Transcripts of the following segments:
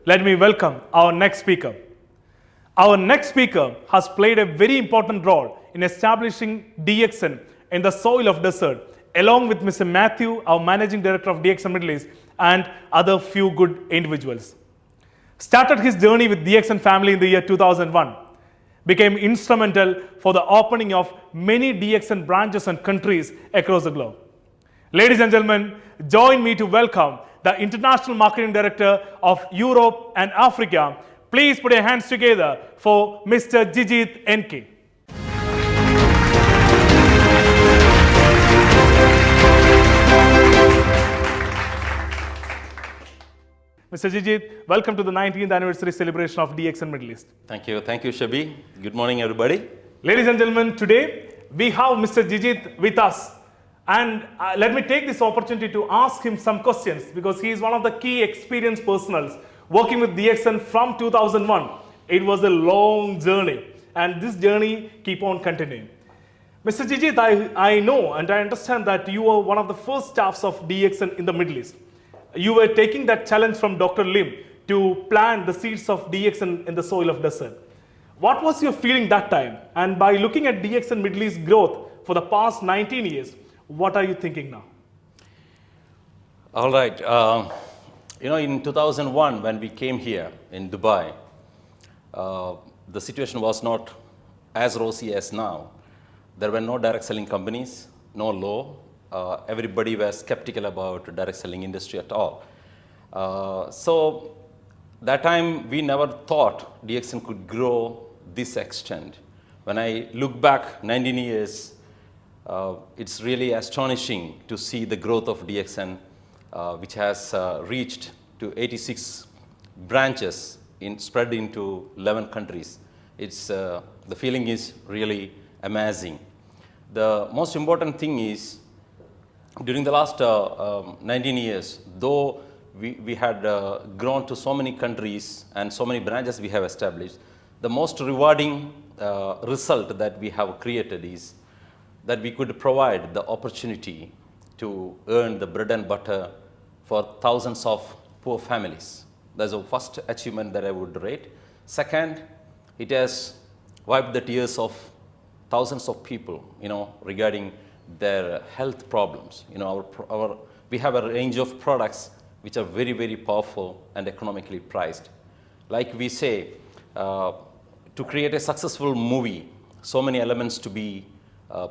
let me welcome our next speaker. Our next speaker has played a very important role in establishing DXN in the soil of desert, along with Mr. Matthew, our Managing Director of DXN Middle East, and other few good individuals. Started his journey with DXN family in the year 2001, became instrumental for the opening of many DXN branches and countries across the globe. Ladies and gentlemen, join me to welcome the International Marketing Director of Europe and Africa. Please put your hands together for Mr. JIJITH NK. Mr. JIJITH, welcome to the 19th anniversary celebration of DXN Middle East. Thank you, Shabi. Good morning, everybody. Ladies and gentlemen, today we have Mr. JIJITH with us. And let me take this opportunity to ask him some questions because he is one of the key experienced personals working with DXN from 2001. It was a long journey and this journey keep on continuing. Mr. JIJITH, I know and I understand that you were one of the first staffs of DXN in the Middle East. You were taking that challenge from Dr. Lim to plant the seeds of DXN in the soil of desert. What was your feeling that time? And by looking at DXN Middle East growth for the past 19 years, what are you thinking now? All right. In 2001, when we came here in Dubai, the situation was not as rosy as now. There were no direct selling companies, no law. Everybody was skeptical about direct selling industry at all. So that time we never thought DXN could grow this extent. When I look back 19 years, it's really astonishing to see the growth of DXN, which has reached to 86 branches spread into 11 countries. The feeling is really amazing. The most important thing is, during the last 19 years, though we had grown to so many countries and so many branches we have established, the most rewarding result that we have created is that we could provide the opportunity to earn the bread and butter for thousands of poor families. That's the first achievement that I would rate. Second, it has wiped the tears of thousands of people, regarding their health problems. We have a range of products which are very, very powerful and economically priced. Like we say, to create a successful movie, so many elements to be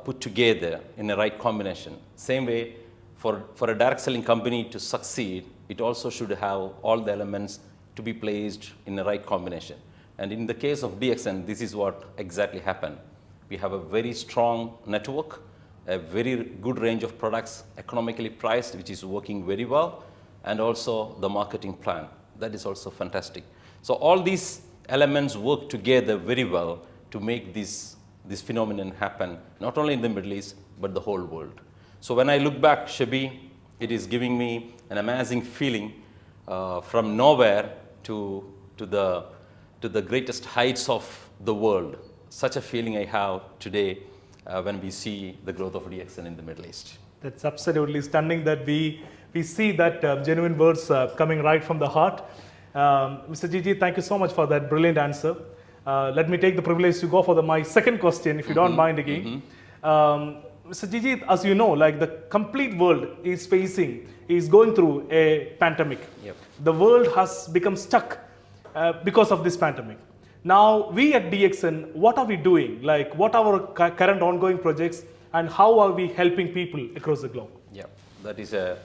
put together in the right combination. Same way, for a direct selling company to succeed, it also should have all the elements to be placed in the right combination. And in the case of DXN, this is what exactly happened. We have a very strong network, a very good range of products, economically priced, which is working very well, and also the marketing plan. That is also fantastic. So all these elements work together very well to make this phenomenon happen, not only in the Middle East, but the whole world. So when I look back, Shabi, it is giving me an amazing feeling from nowhere to the greatest heights of the world. Such a feeling I have today when we see the growth of DXN in the Middle East. That's absolutely stunning that we see that genuine words coming right from the heart. Mr. JIJITH, thank you so much for that brilliant answer. Let me take the privilege to go for my second question, if you don't mind again. Mr. JIJITH, as you know, like the complete world is going through a pandemic. Yep. The world has become stuck because of this pandemic. Now, we at DXN, what are we doing? Like, what are our current ongoing projects and how are we helping people across the globe? Yeah, that is a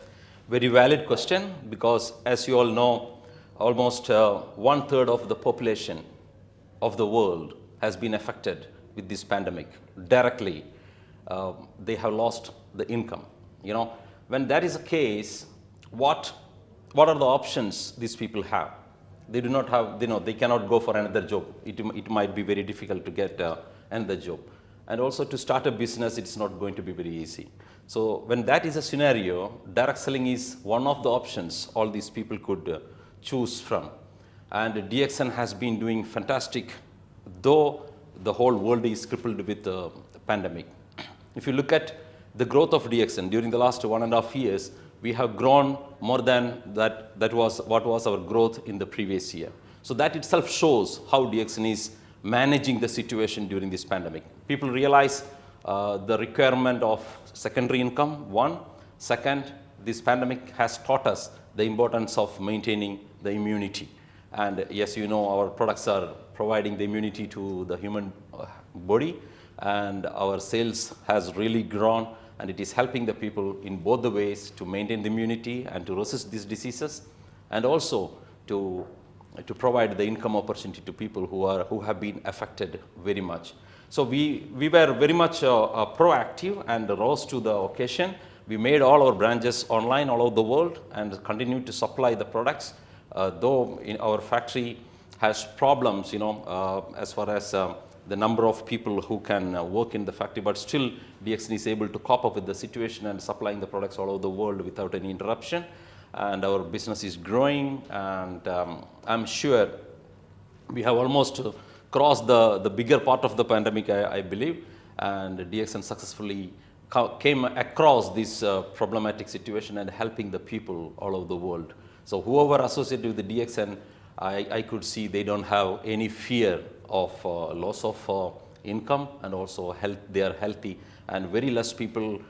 very valid question because, as you all know, almost 1/3 of the population of the world has been affected with this pandemic directly. They have lost the income. When that is the case, what are the options these people have? They do not have, they cannot go for another job. It might be very difficult to get another job. And also to start a business, it's not going to be very easy. So when that is a scenario, direct selling is one of the options all these people could choose from. And DXN has been doing fantastic, though the whole world is crippled with the pandemic. If you look at the growth of DXN during the last 1.5 years, we have grown more than that was what was our growth in the previous year. So that itself shows how DXN is managing the situation during this pandemic. People realize the requirement of secondary income, one. Second, this pandemic has taught us the importance of maintaining the immunity. And yes, you know, our products are providing the immunity to the human body, and our sales has really grown, and it is helping the people in both the ways to maintain the immunity and to resist these diseases, and also to provide the income opportunity to people who have been affected very much. So we were very much proactive and rose to the occasion. We made all our branches online all over the world and continued to supply the products. Though in our factory has problems, you know, as far as the number of people who can work in the factory, but still DXN is able to cope up with the situation and supplying the products all over the world without any interruption. And our business is growing, and I'm sure we have almost crossed the bigger part of the pandemic, I believe, and DXN successfully came across this problematic situation and helping the people all over the world. So whoever associated with the DXN, I could see they don't have any fear of loss of income, and also health. They are healthy, and very less people,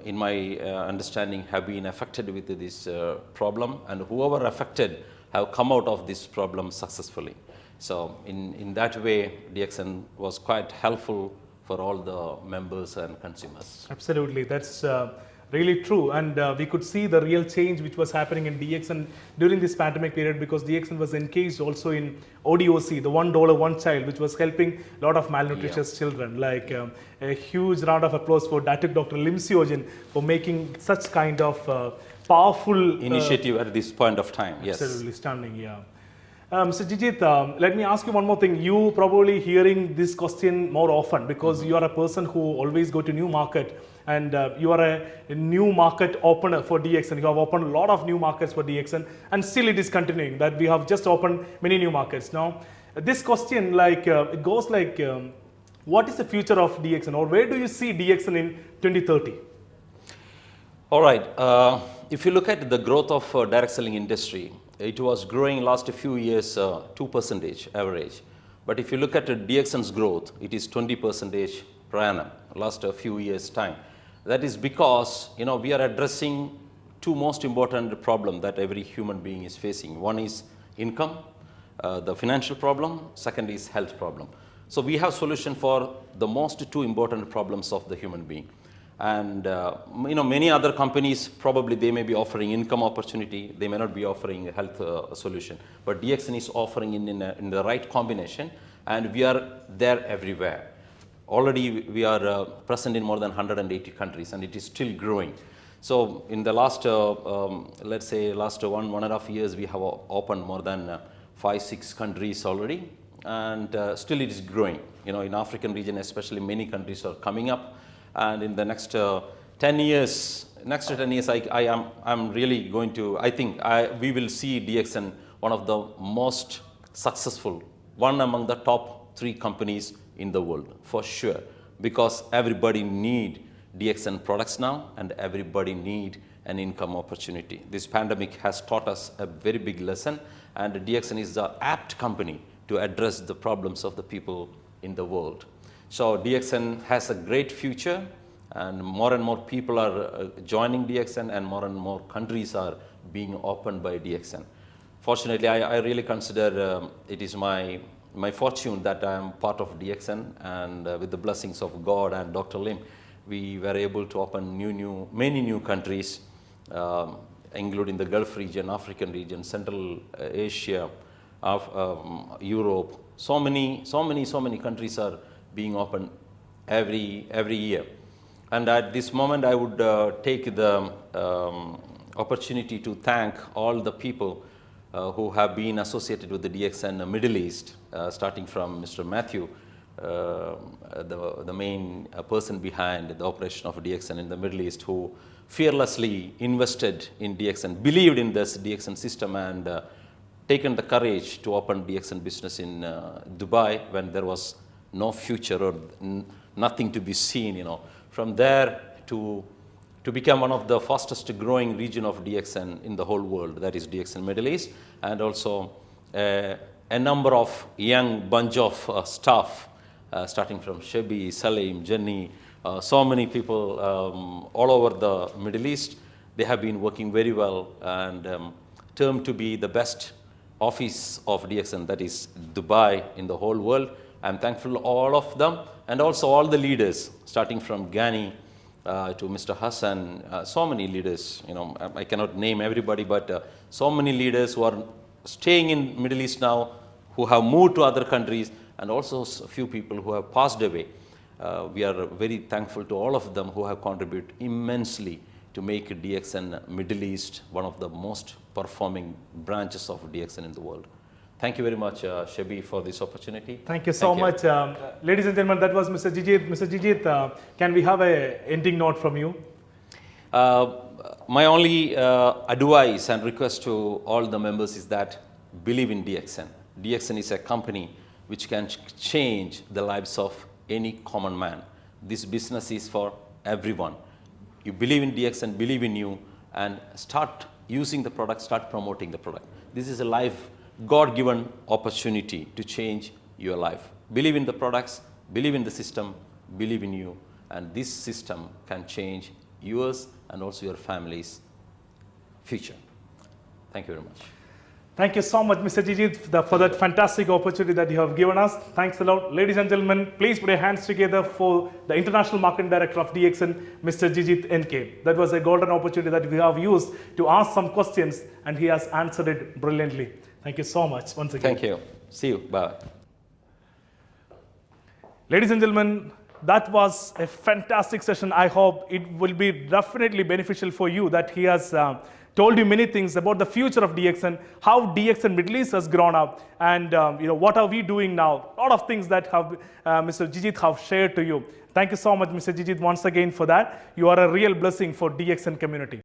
in my understanding, have been affected with this problem, and whoever affected have come out of this problem successfully. So in that way, DXN was quite helpful for all the members and consumers. Absolutely, that's really true, and we could see the real change which was happening in DXN during this pandemic period, because DXN was engaged also in ODOC, the $1 one child, which was helping a lot of malnutritious children. Like a huge round of applause for Dr. Lim Seogen for making such kind of powerful initiative at this point of time. Yes, absolutely stunning. Yeah. So JIJITH, let me ask you one more thing. You probably hearing this question more often because you are a person who always go to new market, and you are a new market opener for DXN. You have opened a lot of new markets for DXN, and still it is continuing that we have just opened many new markets. Now, this question, like it goes like, what is the future of DXN, or where do you see DXN in 2030? All right. If you look at the growth of direct selling industry, it was growing last few years 2% average. But if you look at DXN's growth, it is 20% per annum last few years time. That is because, you know, we are addressing two most important problems that every human being is facing. One is income, the financial problem. Second is health problem. So we have solution for the most two important problems of the human being. And you know, many other companies, probably they may be offering income opportunity, they may not be offering a health solution, but DXN is offering in the right combination, and we are there everywhere. Already we are present in more than 180 countries, and it is still growing. So in the last, let's say last 1.5 years, we have opened more than 5-6 countries already, and still it is growing. You know, in African region especially, many countries are coming up. And in the next 10 years, I'm really going to, I think we will see DXN one of the most successful, one among the top 3 companies in the world, for sure. Because everybody need DXN products now, and everybody need an income opportunity. This pandemic has taught us a very big lesson, and DXN is the apt company to address the problems of the people in the world. So DXN has a great future, and more people are joining DXN, and more countries are being opened by DXN. Fortunately, I really consider it is my fortune that I am part of DXN, and with the blessings of God and Dr. Lim, we were able to open many new countries, including the Gulf region, African region, Central Asia, Europe. So many countries are being opened every year. And at this moment, I would take the opportunity to thank all the people who have been associated with the DXN Middle East, starting from Mr. Matthew, the main person behind the operation of DXN in the Middle East, who fearlessly invested in DXN, believed in this DXN system, and taken the courage to open DXN business in Dubai when there was no future or nothing to be seen, you know. From there to to become one of the fastest growing region of DXN in the whole world, that is DXN Middle East, and also a number of young bunch of staff, starting from Shebi, Salim, Jenny, so many people all over the Middle East. They have been working very well and termed to be the best office of DXN, that is Dubai, in the whole world. I'm thankful to all of them, and also all the leaders, starting from Ghani to Mr. Hassan, so many leaders, I cannot name everybody, but so many leaders who are staying in Middle East now, who have moved to other countries, and also a few people who have passed away. We are very thankful to all of them who have contributed immensely to make DXN Middle East one of the most performing branches of DXN in the world. Thank you very much, Shebi, for this opportunity. Thank you so much. Ladies and gentlemen, that was Mr. JIJITH. Mr. JIJITH, can we have an ending note from you? My only advice and request to all the members is that believe in DXN. DXN is a company which can change the lives of any common man. This business is for everyone. You believe in DXN, believe in you, and start using the product, start promoting the product. This is a life, God-given opportunity to change your life. Believe in the products, believe in the system, believe in you, and this system can change yours and also your family's future. Thank you very much. Thank you so much, Mr. JIJITH, for that fantastic opportunity that you have given us. Thanks a lot. Ladies and gentlemen, please put your hands together for the International Marketing Director of DXN, Mr. JIJITH NK. That was a golden opportunity that we have used to ask some questions, and he has answered it brilliantly. Thank you so much once again. Thank you. See you. Bye. Ladies and gentlemen, that was a fantastic session. I hope it will be definitely beneficial for you, that he has told you many things about the future of DXN, how DXN Middle East has grown up, and what are we doing now. A lot of things that have Mr. JIJITH have shared to you. Thank you so much, Mr. JIJITH, once again for that. You are a real blessing for DXN community.